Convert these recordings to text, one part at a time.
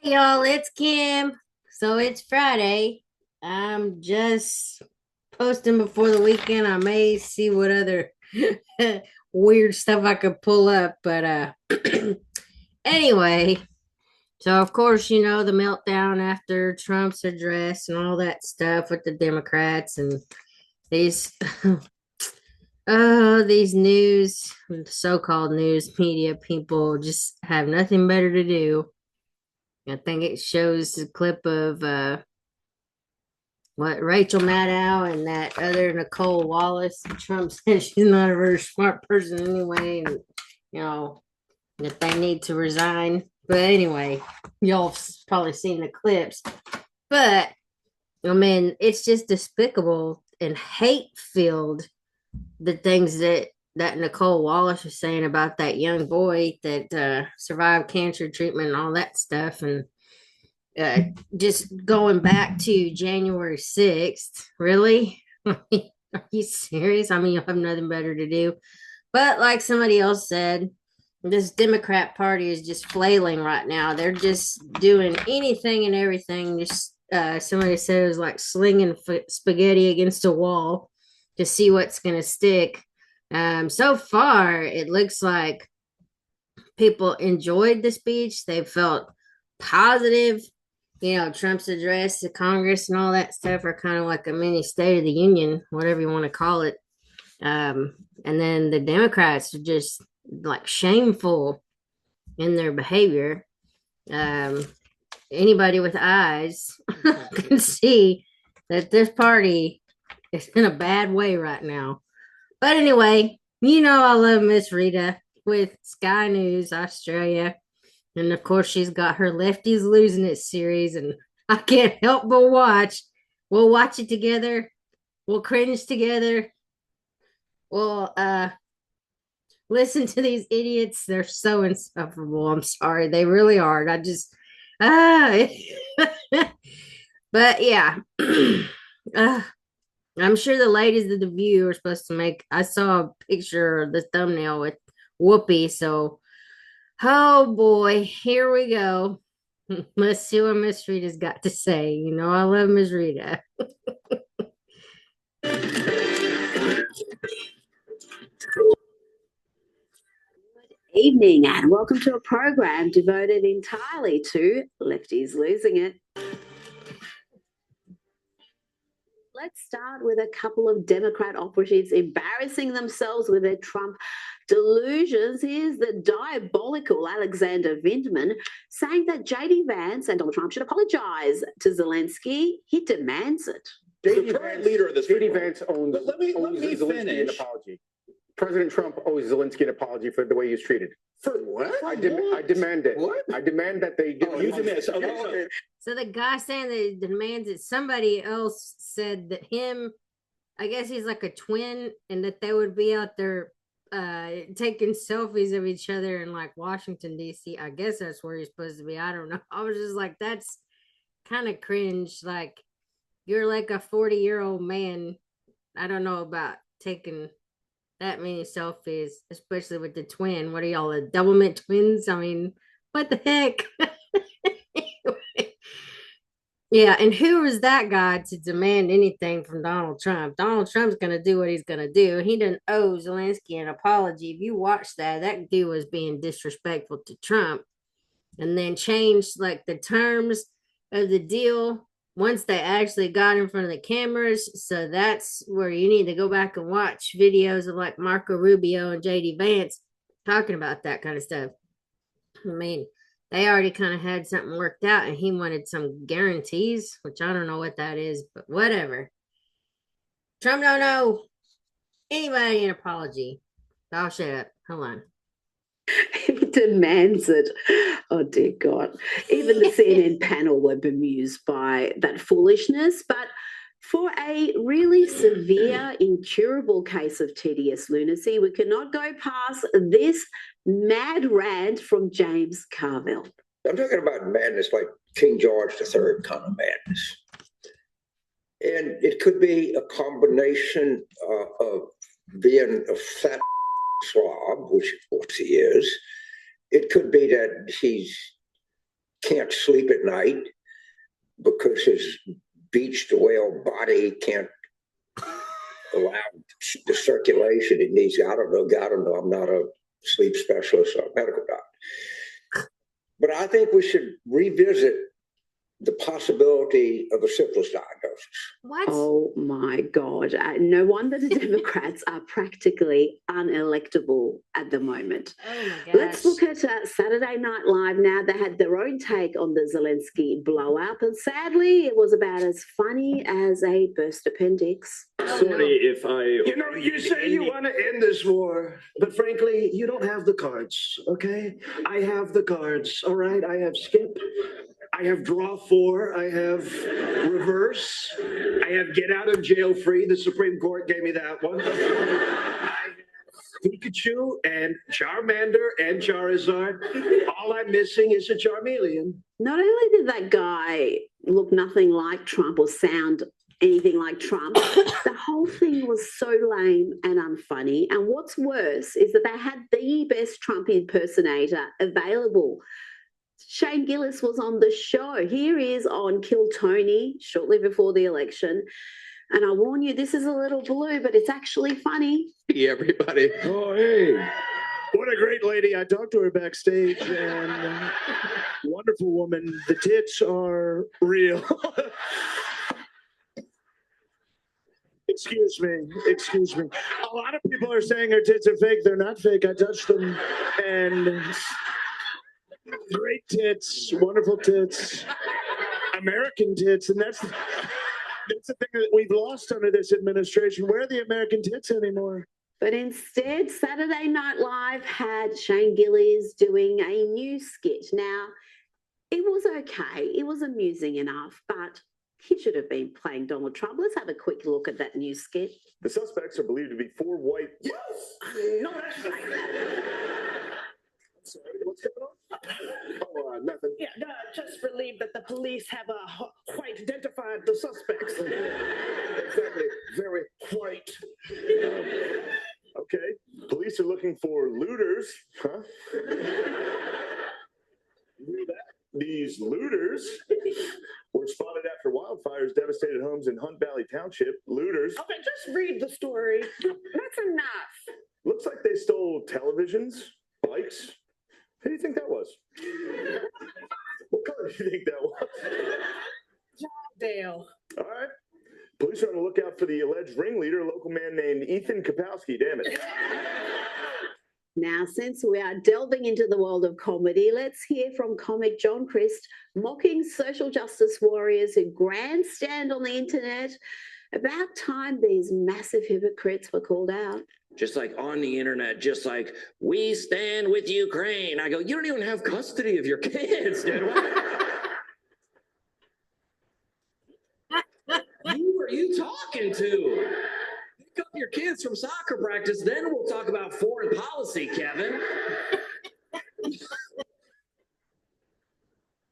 Hey y'all, it's Kim. So it's Friday. I'm just posting before the weekend. I may see what other weird stuff I could pull up, but anyway, so of course, the meltdown after Trump's address and all that stuff with the Democrats and these these so-called news media people just have nothing better to do. I think it shows a clip of what Rachel Maddow and that other Nicole Wallace. Trump says she's not a very smart person anyway, and you know that they need to resign. But anyway, y'all have probably seen the clips. But I mean, it's just despicable and hate filled the things that Nicole Wallace was saying about that young boy that survived cancer treatment and all that stuff, and uh, just going back to January 6th, really? Are you serious? I mean, you'll have nothing better to do. But like somebody else said, this Democrat Party is just flailing right now. They're just doing anything and everything. Just somebody said it was like slinging spaghetti against a wall to see what's going to stick. So far, it looks like people enjoyed the speech. They felt positive. Trump's address to Congress and all that stuff are kind of like a mini State of the Union, whatever you want to call it. And then the Democrats are just like shameful in their behavior. Um, Anybody with eyes can see that this party is in a bad way right now. But anyway, I love Miss Rita with Sky News Australia. And of course, she's got her Lefties Losing It series, and I can't help but watch. We'll watch it together. We'll cringe together. We'll listen to these idiots. They're so insufferable. I'm sorry. They really are. I just ah but yeah. I'm sure the ladies of the View are supposed to make. I saw a picture of the thumbnail with Whoopi, so oh boy, here we go. Let's see what Miss Rita's got to say. I love Miss Rita. Evening and welcome to a program devoted entirely to lefties losing it. Let's start with a couple of Democrat operatives embarrassing themselves with their Trump delusions. Here's the diabolical Alexander Vindman saying that JD Vance and Donald Trump should apologize to Zelensky. He demands it. The current leader of this JD Vance owns let me Zelensky an apology. President Trump owes Zelensky an apology for the way he's treated. For what? I demand it. What? I demand that they give you demand. Okay. So the guy saying that he demands it, somebody else said that I guess he's like a twin, and that they would be out there taking selfies of each other in like Washington, D.C. I guess that's where he's supposed to be. I don't know. I was just like, that's kind of cringe. Like, you're like a 40-year-old man. I don't know about taking that many selfies, especially with the twin. What are y'all, the doublemint twins? I mean, what the heck? Yeah, and who is that guy to demand anything from Donald Trump? Donald Trump's going to do what he's going to do. He didn't owe Zelensky an apology. If you watch that dude was being disrespectful to Trump, and then changed like the terms of the deal once they actually got in front of the cameras. So that's where you need to go back and watch videos of like Marco Rubio and JD Vance talking about that kind of stuff. I mean, they already kind of had something worked out, and he wanted some guarantees, which I don't know what that is, but whatever. Trump don't owe anybody an apology. I'll shut up. Hold on. He demands it. Oh, dear God. Even the CNN panel were bemused by that foolishness. But for a really severe, incurable case of tedious lunacy, we cannot go past this mad rant from James Carville. I'm talking about madness like King George III kind of madness. And it could be a combination of being a fat slob, which of course he is. It could be that he's can't sleep at night because his beached whale body can't allow the circulation it needs. I don't know. I'm not a sleep specialist or a medical doctor. But I think we should revisit the possibility of a syphilis diagnosis. What? Oh my God. No wonder the Democrats are practically unelectable at the moment. Oh my gosh. Let's look at Saturday Night Live now. They had their own take on the Zelensky blowout, and sadly, it was about as funny as a burst appendix. Sorry if I. You say you want to end this war, but frankly, you don't have the cards, okay? I have the cards, all right? I have skip. I have draw 4. I have reverse. I have get out of jail free. The Supreme Court gave me that one. I have Pikachu and Charmander and Charizard. All I'm missing is a Charmeleon. Not only did that guy look nothing like Trump or sound anything like Trump, the whole thing was so lame and unfunny. And what's worse is that they had the best Trump impersonator available. Shane Gillis was on the show. Here he is on Kill Tony shortly before the election. And I warn you, this is a little blue, but it's actually funny. Hey, everybody. Oh, hey. What a great lady. I talked to her backstage, and wonderful woman. The tits are real. Excuse me. A lot of people are saying her tits are fake. They're not fake. I touched them, and great tits, wonderful tits, American tits, and that's the thing that we've lost under this administration. Where are the American tits anymore? But instead, Saturday Night Live had Shane Gillis doing a new skit. Now, it was okay. It was amusing enough, but he should have been playing Donald Trump. Let's have a quick look at that new skit. The suspects are believed to be 4 white. Yes! No, that's right. Sorry, what's going on? Oh, nothing. Yeah, just relieved that the police have quite identified the suspects. Exactly. Very white. Okay. Police are looking for looters. Huh? You hear that? These looters were spotted after wildfires devastated homes in Hunt Valley Township. Looters. Okay, just read the story. That's enough. Looks like they stole televisions, bikes. Who do you think that was? What color do you think that was? Dale. All right. Police are on the lookout for the alleged ringleader, a local man named Ethan Kapowski. Damn it. Now, since we are delving into the world of comedy, let's hear from comic John Christ mocking social justice warriors who grandstand on the internet. About time these massive hypocrites were called out. Just like on the internet, just like, we stand with Ukraine. I go, you don't even have custody of your kids, dude. Who are you talking to? Pick up your kids from soccer practice, then we'll talk about foreign policy, Kevin.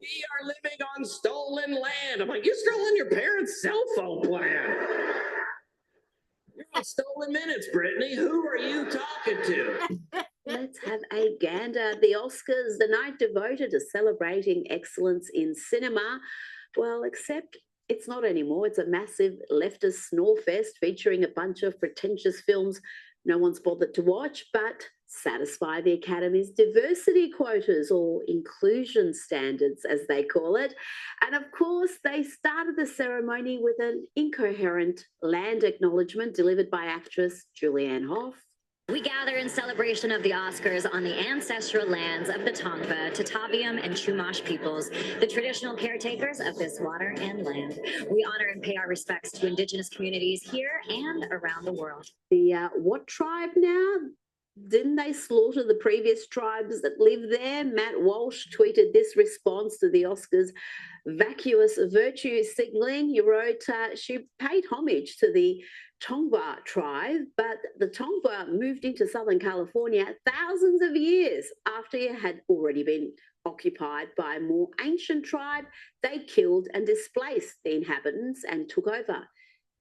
We are living on stolen land. I'm like, you're stolen your parents' cell phone plan. You're on stolen minutes, Brittany. Who are you talking to? Let's have a gander at the Oscars, the night devoted to celebrating excellence in cinema. Well, except it's not anymore. It's a massive leftist snore fest featuring a bunch of pretentious films no one's bothered to watch, but satisfy the Academy's diversity quotas or inclusion standards, as they call it. And of course, they started the ceremony with an incoherent land acknowledgement delivered by actress Julianne Hough. We gather in celebration of the Oscars on the ancestral lands of the Tongva, Tataviam, and Chumash peoples, the traditional caretakers of this water and land. We honor and pay our respects to Indigenous communities here and around the world. The what tribe now? Didn't they slaughter the previous tribes that live there? Matt Walsh tweeted this response to the Oscars' vacuous virtue signaling. He wrote, she paid homage to the Tongva tribe, but the Tongva moved into Southern California thousands of years after it had already been occupied by a more ancient tribe. They killed and displaced the inhabitants and took over.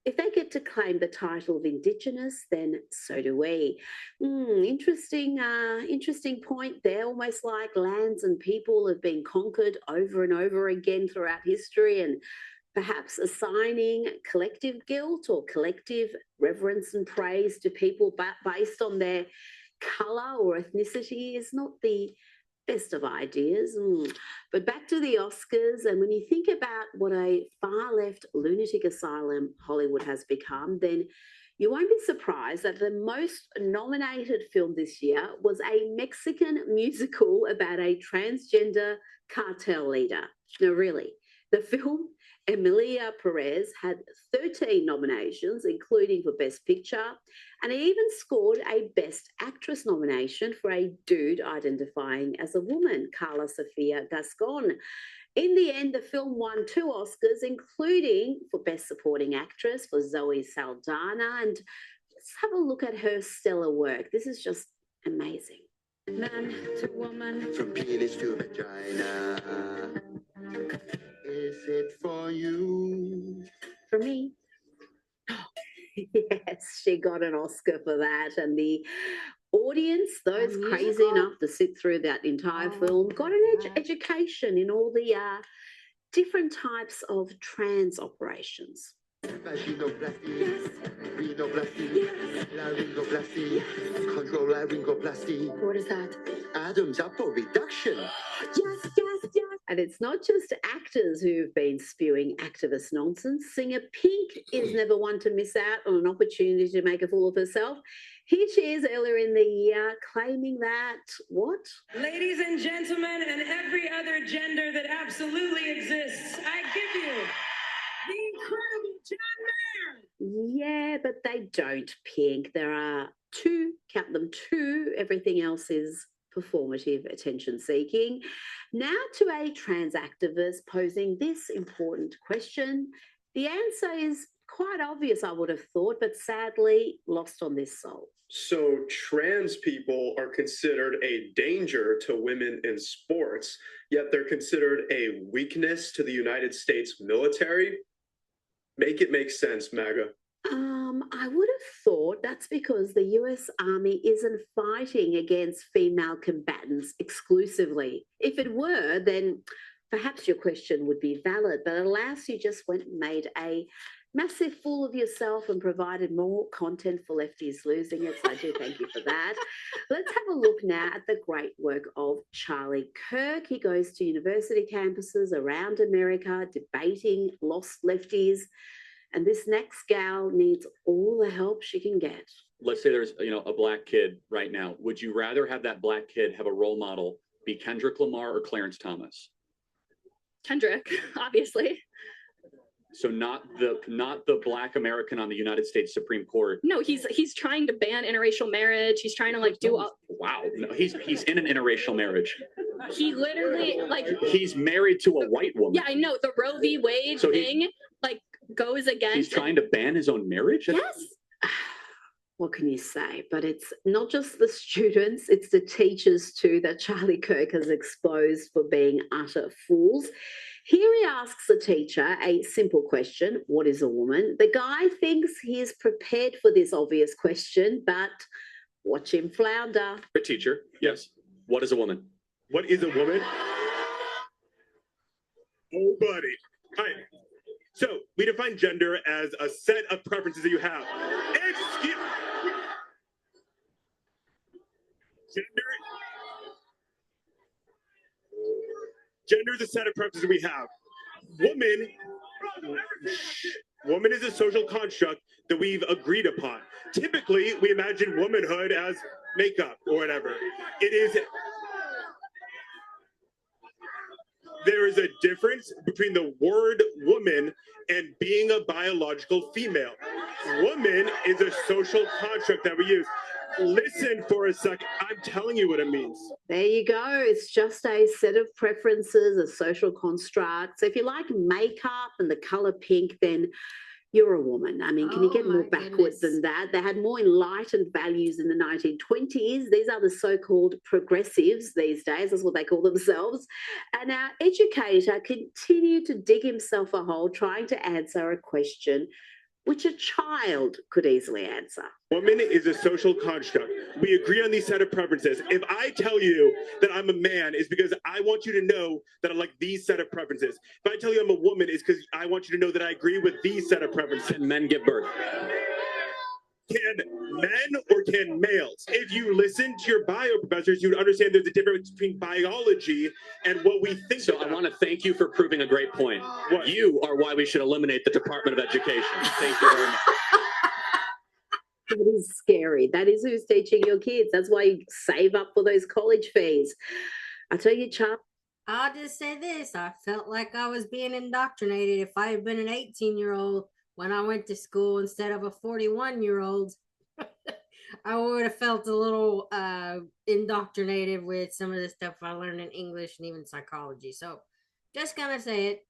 If they get to claim the title of Indigenous, then so do we. Interesting point there. Almost like lands and people have been conquered over and over again throughout history, and perhaps assigning collective guilt or collective reverence and praise to people based on their colour or ethnicity is not the best of ideas. But back to the Oscars, and when you think about what a far left lunatic asylum Hollywood has become, then you won't be surprised that the most nominated film this year was a Mexican musical about a transgender cartel leader. No, really. The film Emilia Perez had 13 nominations, including for Best Picture, and it even scored a Best Actress nomination for a dude identifying as a woman, Carla Sofia Gascon. In the end, the film won 2 Oscars, including for Best Supporting Actress for Zoe Saldana. And let's have a look at her stellar work. This is just amazing. Man to woman. From penis to vagina. Is it for you? For me. Yes, she got an Oscar for that. And the audience, those crazy enough to sit through that entire film, got an education in all the different types of trans operations. Vaginoplasty, rhinoplasty, laryngoplasty, control laryngoplasty. What is that? Adam's apple reduction. Yes, yes, yes. And it's not just actors who've been spewing activist nonsense. Singer Pink is never one to miss out on an opportunity to make a fool of herself. Here she is earlier in the year claiming that, what? Ladies and gentlemen, and every other gender that absolutely exists, I give you the incredible John Mayer. Yeah, but they don't, Pink. There are 2, count them 2. Everything else is performative attention seeking. Now to a trans activist posing this important question. The answer is quite obvious, I would have thought, but sadly lost on this soul. So trans people are considered a danger to women in sports, yet they're considered a weakness to the United States military. Make it make sense, MAGA. I would have thought that's because the US Army isn't fighting against female combatants exclusively. If it were, then perhaps your question would be valid, but alas, you just went and made a massive fool of yourself and provided more content for lefties losing it. So I do thank you for that. Let's have a look now at the great work of Charlie Kirk. He goes to university campuses around America debating lost lefties. And this next gal needs all the help she can get. Let's say there's a black kid right now. Would you rather have that black kid have a role model be Kendrick Lamar or Clarence Thomas? Kendrick, obviously. So not the black American on the United States Supreme Court. No, he's trying to ban interracial marriage. He's trying to do all. Wow, no, he's in an interracial marriage. He literally he's married to a white woman. Yeah, I know the Roe v. Wade thing goes against. He's trying to ban his own marriage. Yes. What can you say? But it's not just the students, it's the teachers too that Charlie Kirk has exposed for being utter fools. Here he asks the teacher a simple question: what is a woman? The guy thinks he is prepared for this obvious question, but watch him flounder. The teacher, yes. What is a woman? What is a woman? Oh, buddy. Hi. So we define gender as a set of preferences that you have. Gender is a set of preferences that we have. Woman is a social construct that we've agreed upon. Typically, we imagine womanhood as makeup or whatever. There is a difference between the word woman and being a biological female. Woman is a social construct that we use. Listen for a second. I'm telling you what it means. There you go. It's just a set of preferences, a social construct. So if you like makeup and the color pink, then you're a woman. I mean, can you get more backwards than that? They had more enlightened values in the 1920s. These are the so-called progressives these days. That's what they call themselves. And our educator continued to dig himself a hole trying to answer a question which a child could easily answer. Woman is a social construct. We agree on these set of preferences. If I tell you that I'm a man, it's because I want you to know that I like these set of preferences. If I tell you I'm a woman, it's because I want you to know that I agree with these set of preferences. And men give birth. Can men or can males? If you listen to your bio professors, you would understand there's a difference between biology and what we think. So I want to thank you for proving a great point. What? You are why we should eliminate the Department of Education. Thank you very much. That is scary. That is who's teaching your kids. That's why you save up for those college fees. I tell you, Chuck. I'll just say this. I felt like I was being indoctrinated. If I had been an 18-year-old when I went to school instead of a 41-year-old, I would have felt a little indoctrinated with some of the stuff I learned in English and even psychology. So just gonna say it.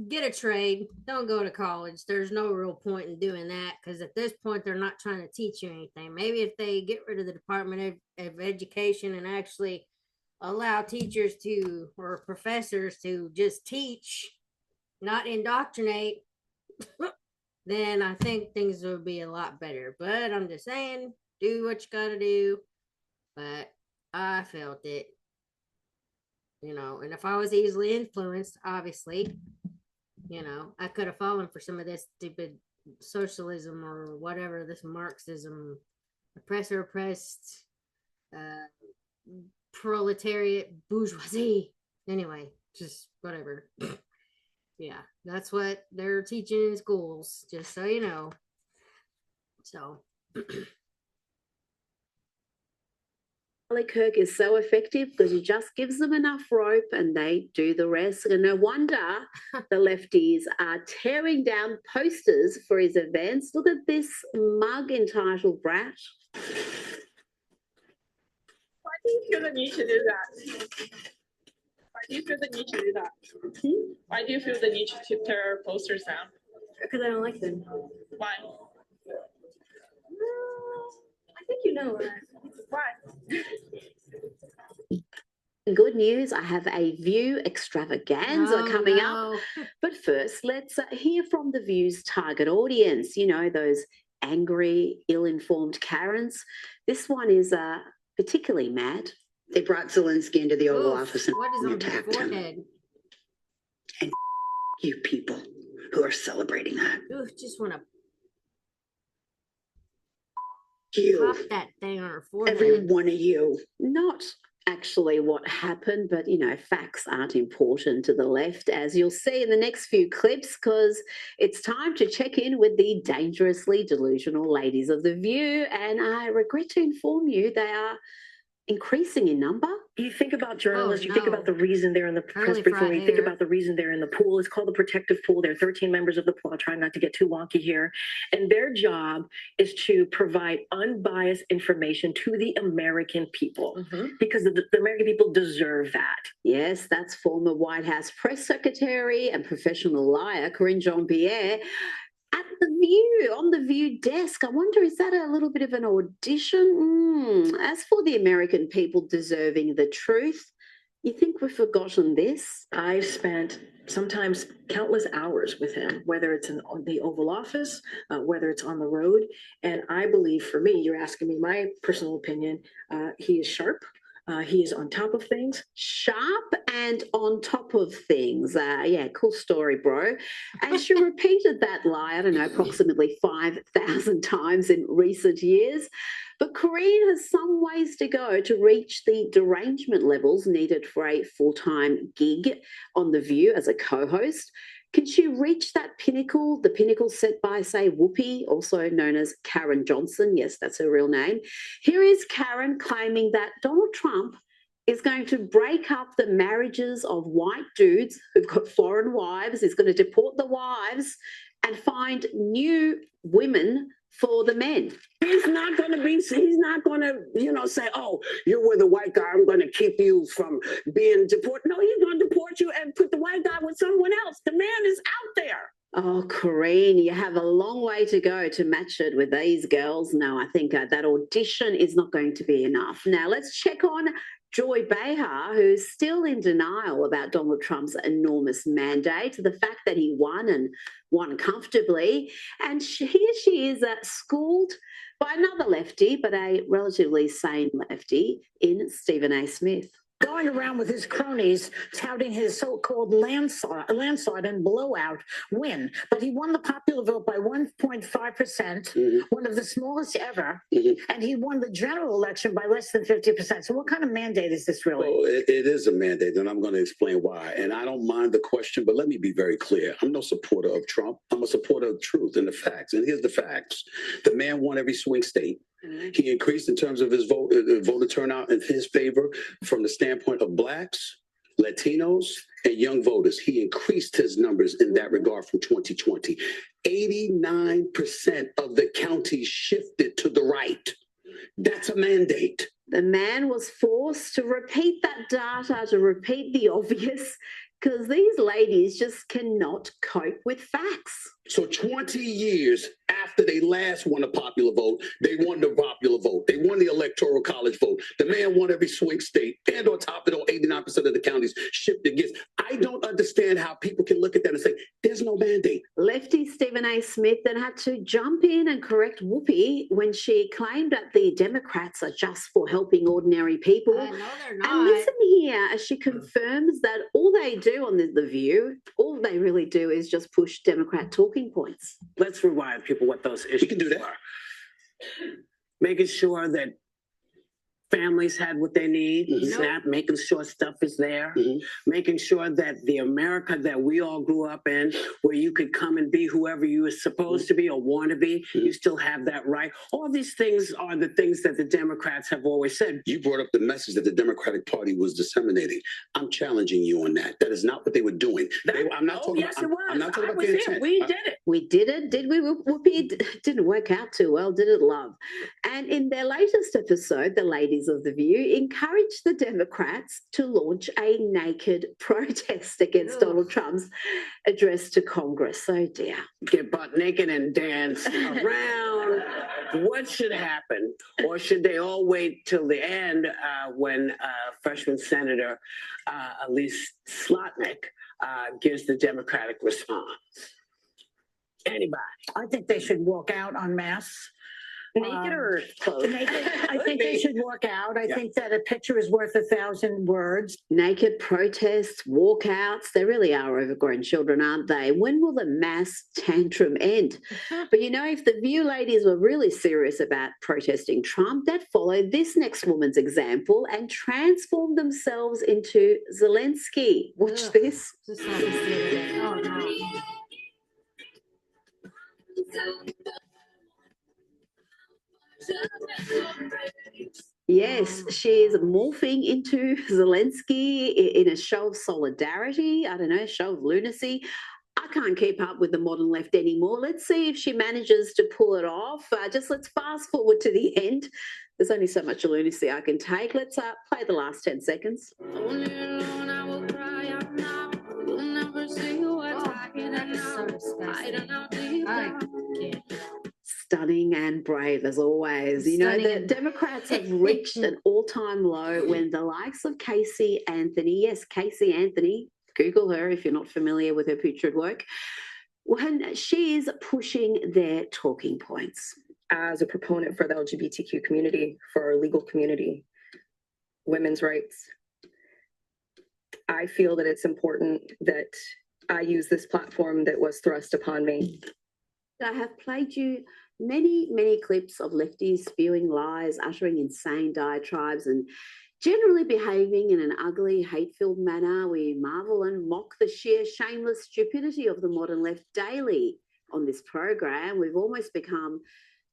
Get a trade. Don't go to college. There's no real point in doing that because at this point they're not trying to teach you anything. Maybe if they get rid of the Department of Education and actually allow teachers to or professors to just teach, not indoctrinate, then I think things would be a lot better. But I'm just saying, do what you gotta do. But I felt it. You know, and if I was easily influenced, obviously, you know, I could have fallen for some of this stupid socialism or whatever, this Marxism, oppressor oppressed, proletariat bourgeoisie. Anyway, just whatever. Yeah, that's what they're teaching in schools, just so you know. So. Charlie Kirk is so effective because he just gives them enough rope and they do the rest. And no wonder the lefties are tearing down posters for his events. Look at this mug entitled Brat. Why do you feel the need to do that? Why do you feel the need to do that? Why do you feel the need to tear posters down? Because I don't like them. Why? I think you know that. Why? Good news, I have a View extravaganza coming up. But first, let's hear from the View's target audience. You know, those angry, ill-informed Karens. This one is particularly mad. They brought Zelensky into the Oval Office and what is on attacked his forehead? him. And you people who are celebrating that. Ooh, just want to You, pop that thing on her forehead. every one of you. Not actually what happened, but, you know, facts aren't important to the left, as you'll see in the next few clips, because it's time to check in with the dangerously delusional ladies of The View. And I regret to inform you they are increasing in number. You think about journalists, you think no. about the reason they're in the press Curly briefing, fried you think hair. about the reason they're in the pool. It's called the protective pool. There are 13 members of the pool. I'm trying not to get too wonky here. And their job is to provide unbiased information to the American people because the American people deserve that. Yes, that's former White House press secretary and professional liar Corinne Jean-Pierre at The View, on The View desk. I wonder, is that a little bit of an audition? As for the American people deserving the truth, you think we've forgotten this? I've spent sometimes countless hours with him, whether it's in the Oval Office, whether it's on the road. And I believe, for me, you're asking me my personal opinion, he is sharp. He is on top of things. Sharp and on top of things. Yeah, cool story, bro. And she repeated that lie, I don't know, approximately 5,000 times in recent years. But Corinne has some ways to go to reach the derangement levels needed for a full-time gig on The View as a co-host. Can she reach that pinnacle, the pinnacle set by, say, Whoopi, also known as Karen Johnson? Yes, that's her real name. Here is Karen claiming that Donald Trump is going to break up the marriages of white dudes who've got foreign wives. He's going to deport the wives and find new women for the men. He's not going to say, oh, you're with a white guy, I'm going to keep you from being deported. No, he's going to deport you and put the white guy with someone else. The man is out there. Oh, Corinne, you have a long way to go to match it with these girls. No, I think that audition is not going to be enough. Now, let's check on Joy Behar, who's still in denial about Donald Trump's enormous mandate, the fact that he won and won comfortably. And here she is schooled by another lefty, but a relatively sane lefty, in Stephen A. Smith. Going around with his cronies touting his so-called landslide and blowout win. But he won the popular vote by 1.5%, one of the smallest ever, and he won the general election by less than 50%. So what kind of mandate is this really? Well, it is a mandate, and I'm going to explain why. And I don't mind the question, but let me be very clear. I'm no supporter of Trump. I'm a supporter of truth and the facts. And here's the facts. The man won every swing state. He increased in terms of his voter turnout in his favor from the standpoint of Blacks, Latinos, and young voters. He increased his numbers in that regard from 2020. 89% of the counties shifted to the right. That's a mandate. The man was forced to repeat that data, to repeat the obvious, because these ladies just cannot cope with facts. So 20 years after they last won a popular vote, they won the popular vote. They won the electoral college vote. The man won every swing state. And on top of it, 89% of the counties shifted against. I don't understand how people can look at that and say, there's no mandate. Lefty Stephen A. Smith then had to jump in and correct Whoopi when she claimed that the Democrats are just for helping ordinary people. No, they're not. And listen here as she confirms that all they do on The View, all they really do is just push Democrat talking points. Let's remind people what those issues can do that. are. Making sure that families had what they need, SNAP, making sure stuff is there, making sure that the America that we all grew up in, where you could come and be whoever you were supposed to be or want to be, you still have that right. All these things are the things that the Democrats have always said. You brought up the message that the Democratic Party was disseminating. I'm challenging you on that. That is not what they were doing. I'm not talking yes, about, it was. I'm not talking I about was the there. intent. We did it. We did it, did we? Whoopi? It didn't work out too well, did it, love? And in their latest episode, the ladies of The View encouraged the Democrats to launch a naked protest against Donald Trump's address to Congress. Oh dear. Get butt naked and dance around. What should happen? Or should they all wait till the end when freshman Senator Elise Slotnick gives the Democratic response? Anybody? I think they should walk out en masse. Naked or clothed? Naked. I think they should walk out. I think that a picture is worth 1,000 words. Naked protests, walkouts, they really are overgrown children, aren't they? When will the mass tantrum end? But you know, if the View ladies were really serious about protesting Trump, they'd follow this next woman's example and transform themselves into Zelensky. Watch this. Just like this the other day. Oh, no. Yes, she's morphing into Zelensky in a show of solidarity. I don't know, show of lunacy. I can't keep up with the modern left anymore. Let's see if she manages to pull it off. Let's fast forward to the end. There's only so much lunacy I can take. Let's play the last 10 seconds. Stunning and brave as always. You know, the Democrats have reached an all-time low when the likes of Casey Anthony, yes, Casey Anthony, Google her if you're not familiar with her putrid work, when she is pushing their talking points. As a proponent for the LGBTQ community, for our legal community, women's rights, I feel that it's important that I use this platform that was thrust upon me. I have played you many clips of lefties spewing lies, uttering insane diatribes, and generally behaving in an ugly, hate-filled manner. We marvel and mock the sheer shameless stupidity of the modern left daily on this program. We've almost become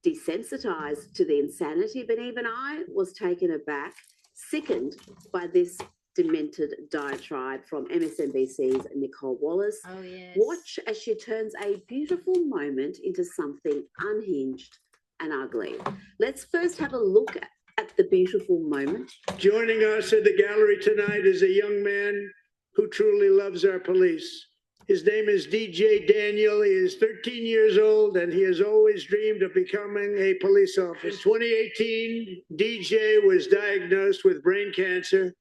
desensitized to the insanity, but even I was taken aback, sickened by this demented diatribe from MSNBC's Nicole Wallace. Oh, yes. Watch as she turns a beautiful moment into something unhinged and ugly. Let's first have a look at the beautiful moment. Joining us in the gallery tonight is a young man who truly loves our police. His name is DJ Daniel. He is 13 years old and he has always dreamed of becoming a police officer. In 2018, DJ was diagnosed with brain cancer.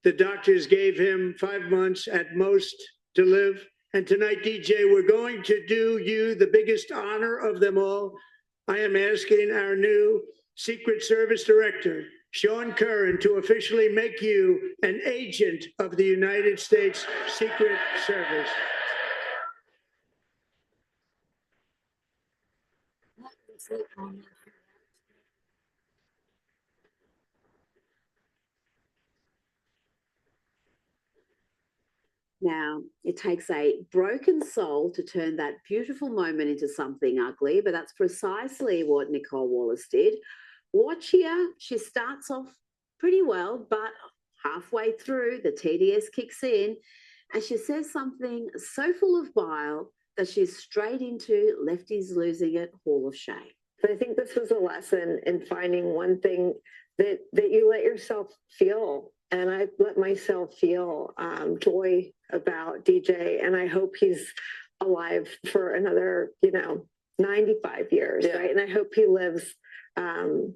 The doctors gave him 5 months at most to live. And tonight, DJ, we're going to do you the biggest honor of them all. I am asking our new Secret Service Director, Sean Curran, to officially make you an agent of the United States Secret Service. Now, it takes a broken soul to turn that beautiful moment into something ugly, but that's precisely what Nicole Wallace did. Watch here, she starts off pretty well, but halfway through, the TDS kicks in, and she says something so full of bile that she's straight into Lefties Losing It Hall of Shame. But I think this was a lesson in finding one thing that you let yourself feel. And I let myself feel joy about DJ. And I hope he's alive for another, 95 years, right? And I hope he lives and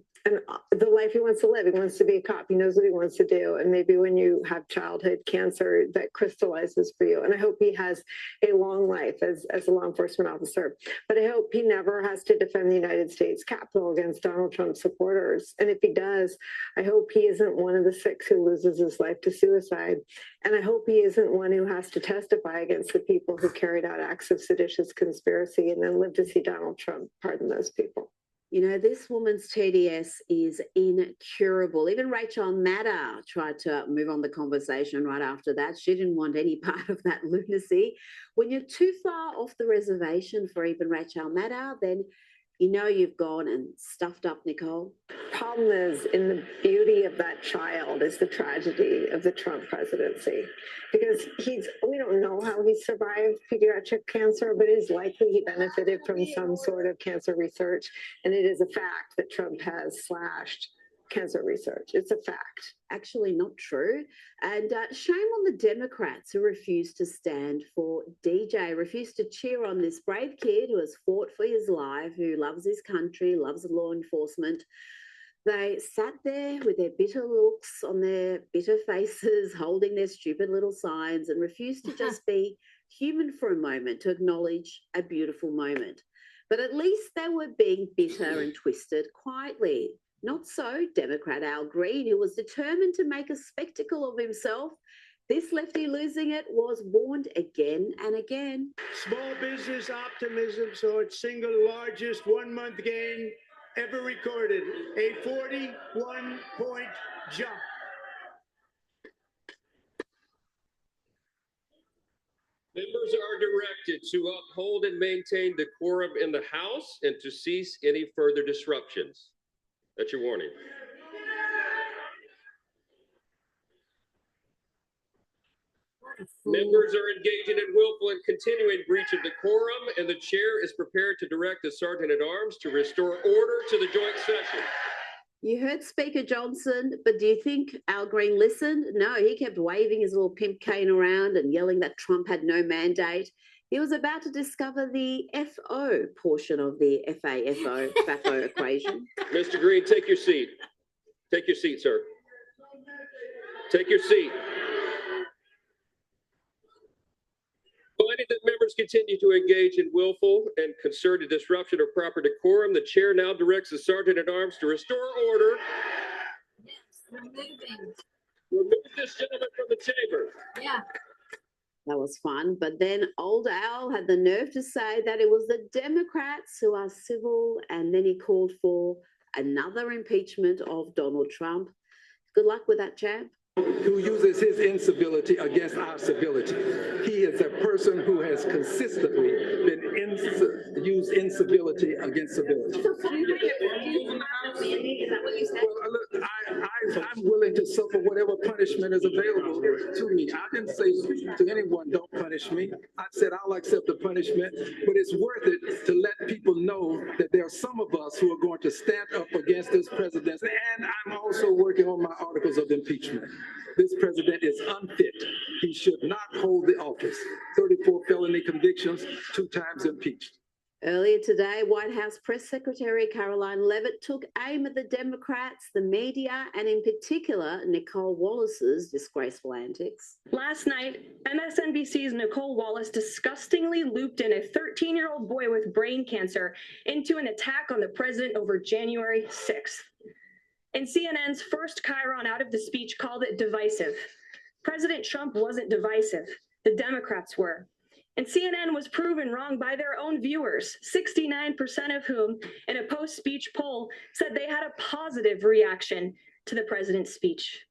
the life he wants to live. He wants to be a cop. He knows what he wants to do. And maybe when you have childhood cancer, that crystallizes for you. And I hope he has a long life as a law enforcement officer. But I hope he never has to defend the United States Capitol against Donald Trump supporters. And if he does, I hope he isn't one of the 6 who loses his life to suicide. And I hope he isn't one who has to testify against the people who carried out acts of seditious conspiracy and then live to see Donald Trump pardon those people. This woman's TDS is incurable. Even Rachel Maddow tried to move on the conversation right after that. She didn't want any part of that lunacy. When you're too far off the reservation for even Rachel Maddow, then you've gone and stuffed up Nicole. Problem is, in the beauty of that child is the tragedy of the Trump presidency. Because we don't know how he survived pediatric cancer, but it is likely he benefited from some sort of cancer research. And it is a fact that Trump has slashed cancer research. It's a fact. Actually not true. And shame on the Democrats who refused to stand for DJ, refused to cheer on this brave kid who has fought for his life, who loves his country, loves law enforcement. They sat there with their bitter looks on their bitter faces, holding their stupid little signs, and refused to just be human for a moment, to acknowledge a beautiful moment. But at least they were being bitter and twisted quietly. Not so Democrat Al Green, who was determined to make a spectacle of himself. This lefty losing it was warned again and again. Small business optimism saw its single largest 1-month gain ever recorded, a 41-point jump. Members are directed to uphold and maintain decorum in the House and to cease any further disruptions. That's your warning. Members are engaging in willful and continuing breach of decorum, and the chair is prepared to direct the Sergeant at Arms to restore order to the joint session. You heard Speaker Johnson, but do you think Al Green listened? No, he kept waving his little pimp cane around and yelling that Trump had no mandate. He was about to discover the FO portion of the FAFO equation. Mr. Green, take your seat. Take your seat, sir. Take your seat. Finding that members continue to engage in willful and concerted disruption of proper decorum, the chair now directs the Sergeant at Arms to restore order. Remove this gentleman from the chamber. Yeah. That was fun. But then old Al had the nerve to say that it was the Democrats who are civil, and then he called for another impeachment of Donald Trump. Good luck with that, champ. Who uses his incivility against our civility. He is a person who has consistently been used incivility against civility. Well, look, I'm willing to suffer whatever punishment is available to me. I didn't say to anyone, don't punish me. I said I'll accept the punishment, but it's worth it to let people know that there are some of us who are going to stand up against this president. And I'm also working on my articles of impeachment. This president is unfit. He should not hold the office. 34 felony felony convictions, 2 times impeached. Earlier today, White House Press Secretary Caroline Leavitt took aim at the Democrats, the media, and in particular, Nicole Wallace's disgraceful antics. Last night, MSNBC's Nicole Wallace disgustingly looped in a 13-year-old boy with brain cancer into an attack on the president over January 6th. And CNN's first Chiron out of the speech called it divisive. President Trump wasn't divisive. The Democrats were. And CNN was proven wrong by their own viewers, 69% of whom, in a post-speech poll, said they had a positive reaction to the president's speech.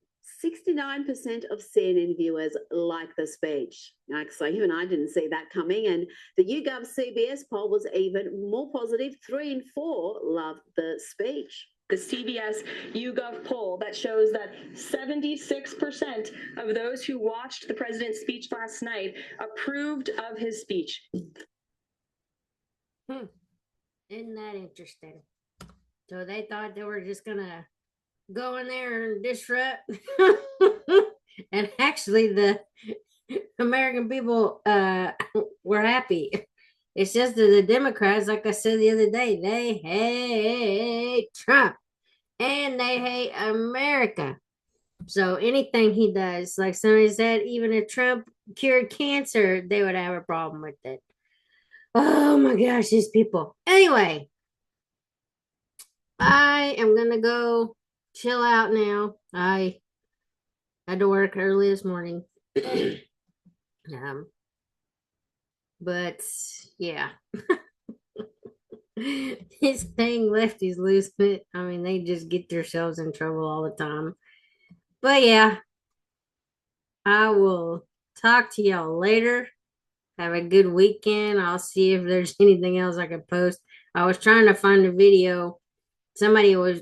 69% of CNN viewers like the speech. So even I didn't see that coming. And the YouGov CBS poll was even more positive. 3 in 4 loved the speech. The CBS YouGov poll that shows that 76% of those who watched the president's speech last night approved of his speech. Isn't that interesting? So they thought they were just gonna go in there and disrupt, and actually the American people were happy. It's just that the Democrats, like I said the other day, they hate Trump and they hate America. So anything he does, like somebody said, even if Trump cured cancer, they would have a problem with it. Oh my gosh, these people. Anyway, I am going to go chill out now. I had to work early this morning. But yeah, this thing lefties lose it. I mean, they just get themselves in trouble all the time. But yeah, I will talk to y'all later. Have a good weekend. I'll see if there's anything else I can post. I was trying to find a video. Somebody was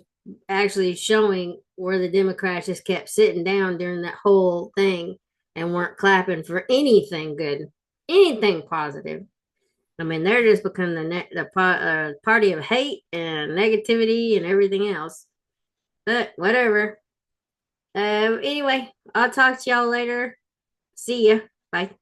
actually showing where the Democrats just kept sitting down during that whole thing and weren't clapping for anything good. Anything positive. I mean, they're just become the party of hate and negativity and everything else. But whatever. Anyway, I'll talk to y'all later. See ya. Bye.